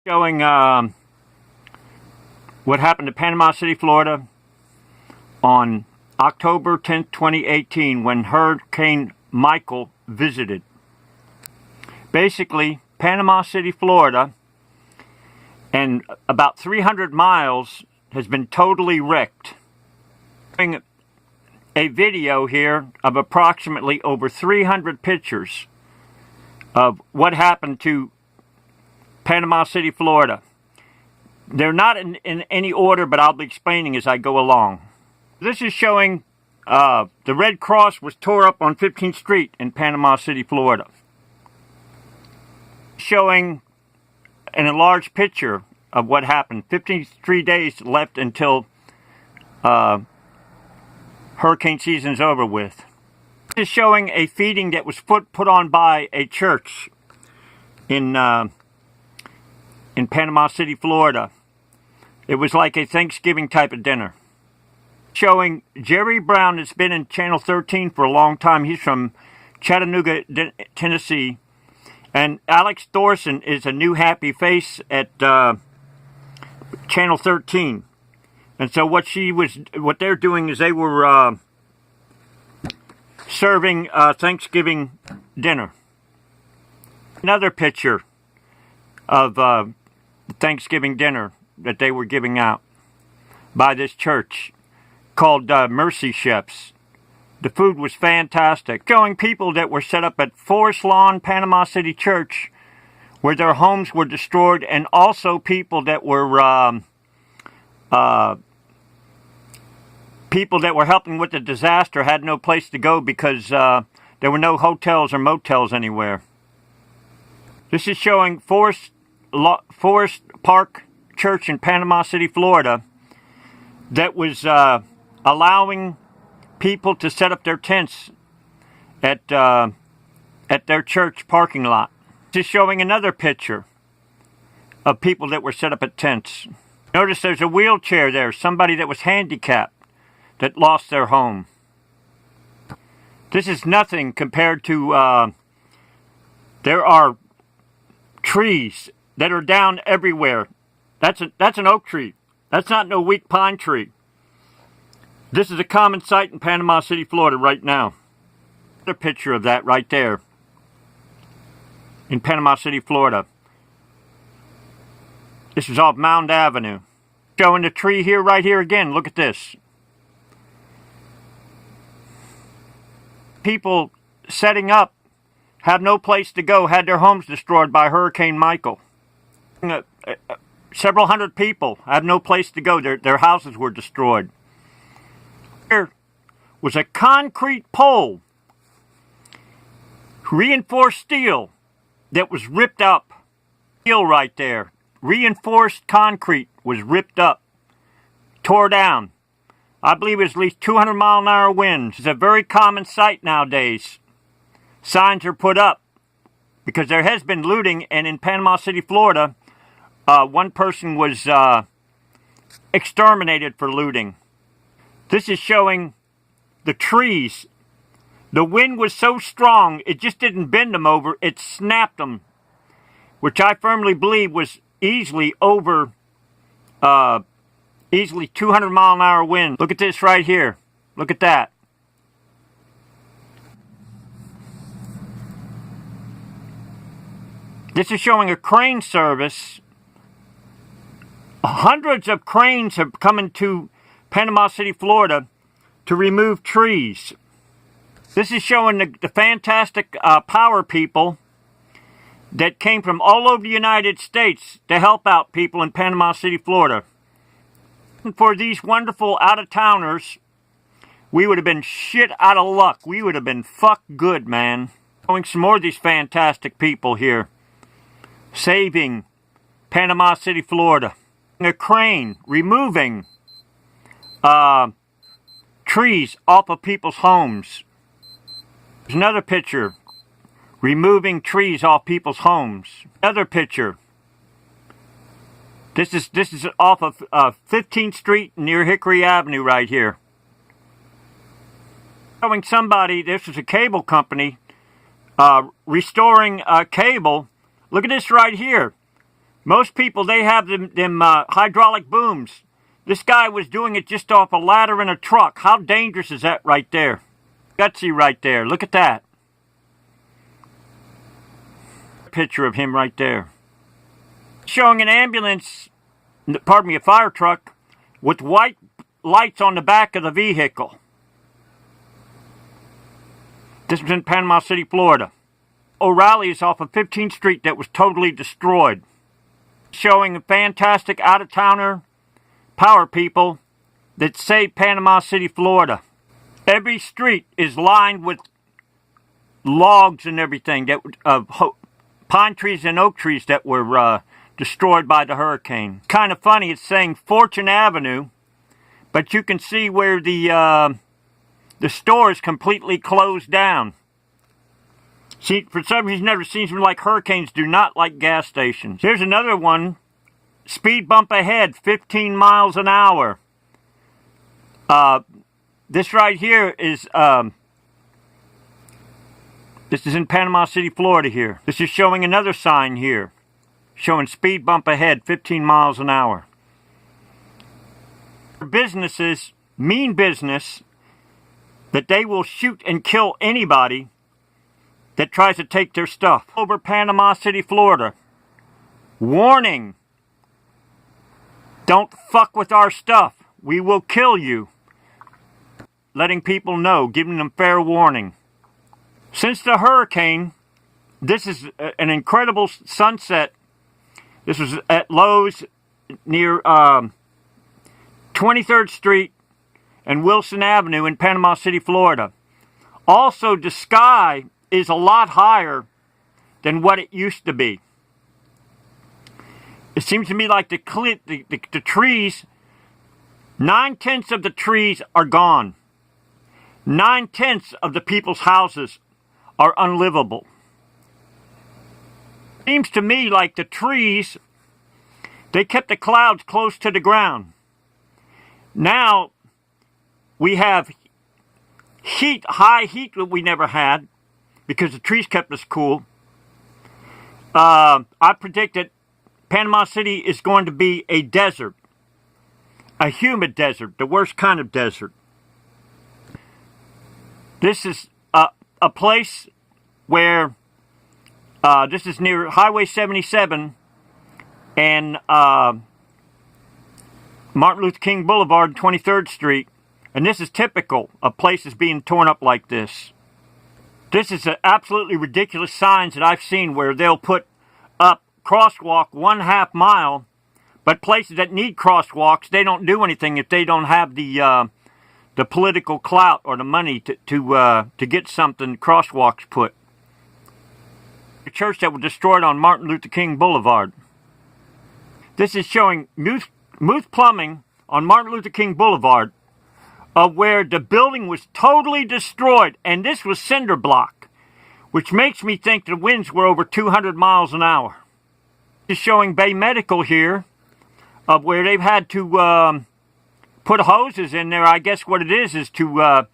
Showing what happened to Panama City, Florida on October 10th, 2018 when Hurricane Michael visited. Basically, Panama City, Florida, and about 300 miles has been totally wrecked. A video here of approximately over 300 pictures of what happened to Panama City, Florida. They're not in any order, but I'll be explaining as I go along. This is showing the Red Cross was tore up on 15th Street in Panama City, Florida. Showing an enlarged picture of what happened. 53 days left until hurricane season's over with. This is showing a feeding that was put on by a church in Panama City, Florida. It was like a Thanksgiving type of dinner. Showing Jerry Brown has been in Channel 13 for a long time. He's from Chattanooga, Tennessee. And Alex Thorson is a new happy face at Channel 13. And so what they're doing is they were serving Thanksgiving dinner. Another picture of Thanksgiving dinner that they were giving out by this church called Mercy Chefs. The food was fantastic. Showing people that were set up at Forest Lawn Panama City Church where their homes were destroyed, and also people that were helping with the disaster had no place to go because there were no hotels or motels anywhere. This is showing Forest Park Church in Panama City, Florida, that was allowing people to set up their tents at their church parking lot. This is showing another picture of people that were set up at tents. Notice there's a wheelchair there, somebody that was handicapped that lost their home. This is nothing compared to, there are trees that are down everywhere. That's an oak tree. That's not no weak pine tree. This is a common sight in Panama City, Florida right now. Another picture of that right there in Panama City, Florida. This is off Mound Avenue. Showing the tree here, right here again. Look at this. People setting up have no place to go, had their homes destroyed by Hurricane Michael. Several hundred people have no place to go. Their houses were destroyed. There was a concrete pole, reinforced steel, that was ripped up. Steel right there. Reinforced concrete was ripped up, tore down. I believe it was at least 200-mile-an-hour winds. It's a very common sight nowadays. Signs are put up because there has been looting, and in Panama City, Florida, one person was exterminated for looting. This is showing the trees. The wind was so strong, it just didn't bend them over, it snapped them, which I firmly believe was easily over, easily 200-mile-an-hour wind. Look at this right here. Look at that. This is showing a crane service. Hundreds of cranes have come into Panama City, Florida to remove trees. This is showing the fantastic power people that came from all over the United States to help out people in Panama City, Florida. And for these wonderful out-of-towners, we would have been shit out of luck. We would have been fucked good, man. Showing some more of these fantastic people here. Saving Panama City, Florida. A crane removing trees off of people's homes. There's another picture. Removing trees off people's homes. Another picture. This is off of 15th Street near Hickory Avenue right here. Showing somebody, this is a cable company, restoring cable. Look at this right here. Most people, they have them hydraulic booms. This guy was doing it just off a ladder in a truck. How dangerous is that right there? Gutsy right there. Look at that. Picture of him right there. Showing an ambulance, pardon me, a fire truck with white lights on the back of the vehicle. This was in Panama City, Florida. O'Reilly's off of 15th Street that was totally destroyed. Showing a fantastic out-of-towner power people that saved Panama City, Florida. Every street is lined with logs and everything, that pine trees and oak trees that were destroyed by the hurricane. Kind of funny, it's saying Fortune Avenue, but you can see where the store is completely closed down. See, for some reason, it never seems to me like hurricanes do not like gas stations. Here's another one. Speed bump ahead, 15 miles an hour. This right here is, this is in Panama City, Florida here. This is showing another sign here, showing speed bump ahead, 15 miles an hour. Businesses, mean business, that they will shoot and kill anybody that tries to take their stuff. Over Panama City, Florida. Warning. Don't fuck with our stuff. We will kill you. Letting people know, giving them fair warning. Since the hurricane, this is an incredible sunset. This was at Lowe's near 23rd Street and Wilson Avenue in Panama City, Florida. Also, the sky is a lot higher than what it used to be. It seems to me like the trees, 9/10 of the trees are gone. 9/10 of the people's houses are unlivable. Seems to me like the trees, they kept the clouds close to the ground. Now we have heat, high heat that we never had, because the trees kept us cool. I predict that Panama City is going to be a desert. A humid desert, the worst kind of desert. This is a place where, this is near Highway 77 and Martin Luther King Boulevard, 23rd Street. And this is typical of places being torn up like this. This is absolutely ridiculous signs that I've seen where they'll put up crosswalk 1/2 mile, but places that need crosswalks, they don't do anything if they don't have the political clout or the money to get something crosswalks put. The church that was destroyed on Martin Luther King Boulevard. This is showing Muth Plumbing on Martin Luther King Boulevard, where the building was totally destroyed, and this was cinder block, which makes me think the winds were over 200 miles an hour. This is showing Bay Medical here, where they've had to put hoses in there. I guess what it is to,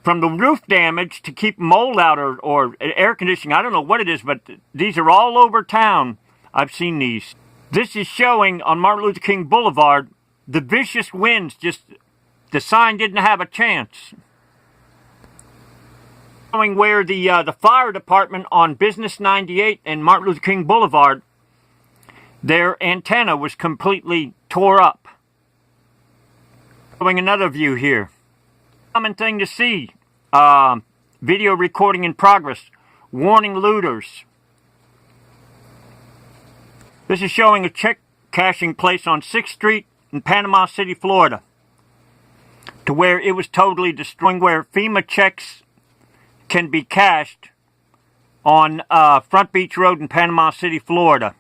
from the roof damage, to keep mold out or air conditioning. I don't know what it is, but these are all over town. I've seen these. This is showing on Martin Luther King Boulevard, the vicious winds, just the sign didn't have a chance. Showing where the fire department on Business 98 and Martin Luther King Boulevard, their antenna was completely tore up. Showing another view here. Common thing to see. Video recording in progress. Warning looters. This is showing a check cashing place on 6th Street in Panama City, Florida, to where it was totally destroyed, where FEMA checks can be cashed on Front Beach Road in Panama City, Florida.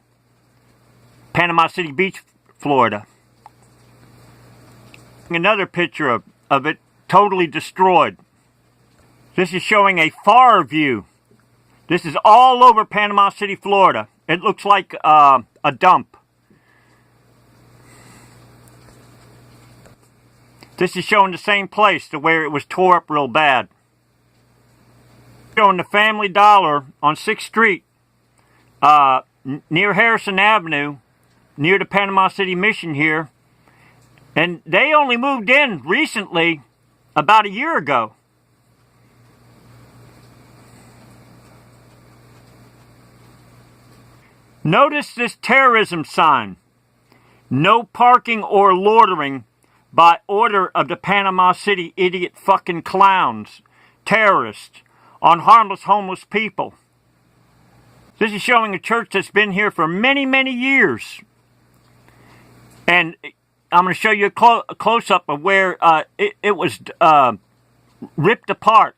Panama City Beach, Florida. Another picture of it totally destroyed. This is showing a far view. This is all over Panama City, Florida. It looks like a dump. This is showing the same place to where it was tore up real bad. Showing the Family Dollar on 6th Street near Harrison Avenue near the Panama City Mission here. And they only moved in recently, about a year ago. Notice this terrorism sign. No parking or loitering by order of the Panama City idiot fucking clowns, terrorists, on harmless homeless people. This is showing a church that's been here for many, many years. And I'm going to show you a close-up of where it was ripped apart.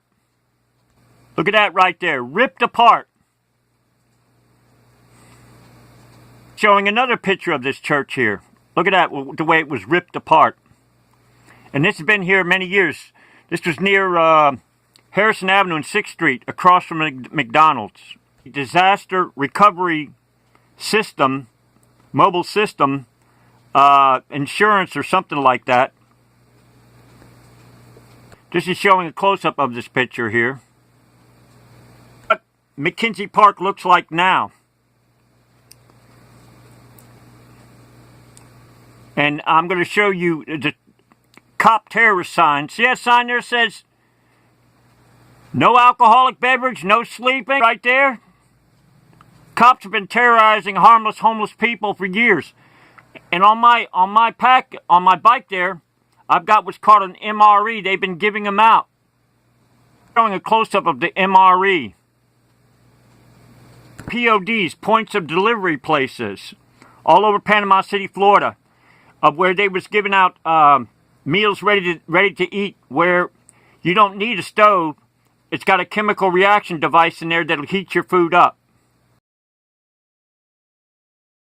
Look at that right there, ripped apart. Showing another picture of this church here. Look at that, the way it was ripped apart. And this has been here many years. This was near Harrison Avenue and 6th Street, across from McDonald's. Disaster recovery system, mobile system, insurance or something like that. This is showing a close-up of this picture here. What McKinsey Park looks like now. And I'm going to show you the cop terrorist sign. See that sign there says, no alcoholic beverage, no sleeping, right there? Cops have been terrorizing harmless homeless people for years. And on my bike there, I've got what's called an MRE. They've been giving them out. Showing a close-up of the MRE. PODs, points of delivery places, all over Panama City, Florida, of where they was giving out meals ready to eat, where you don't need a stove. It's got a chemical reaction device in there that'll heat your food up.